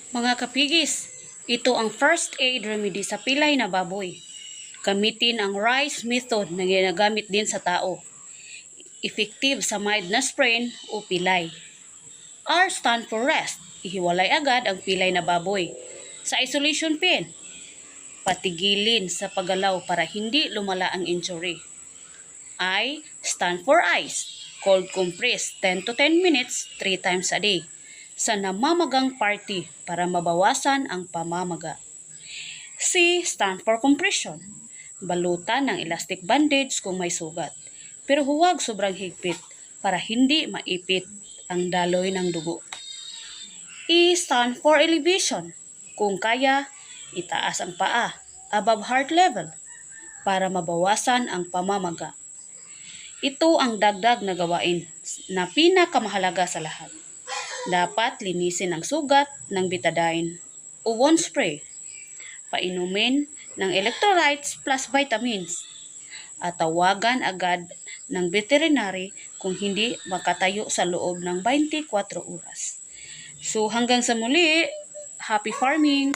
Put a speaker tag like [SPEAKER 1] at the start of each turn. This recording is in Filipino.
[SPEAKER 1] Mga kapigis, ito ang first aid remedy sa pilay na baboy. Gamitin ang rice method na ginagamit din sa tao. Effective sa mild na sprain o pilay. R stand for rest. Ihiwalay agad ang pilay na baboy. Sa isolation pen, patigilin sa paggalaw para hindi lumala ang injury. I stand for ice. Cold compress 10 to 10 minutes 3 times a day sa namamagang party para mabawasan ang pamamaga. C stand for compression. Balutan ng elastic bandage kung may sugat, pero huwag sobrang higpit para hindi maipit ang daloy ng dugo. E stand for elevation. Kung kaya, itaas ang paa above heart level para mabawasan ang pamamaga. Ito ang dagdag na gawain na pinakamahalaga sa lahat. Dapat linisin ang sugat ng betadine o wound spray. Painumin ng electrolytes plus vitamins. At tawagan agad ng veterinary kung hindi makatayo sa loob ng 24 oras. So hanggang sa muli, happy farming!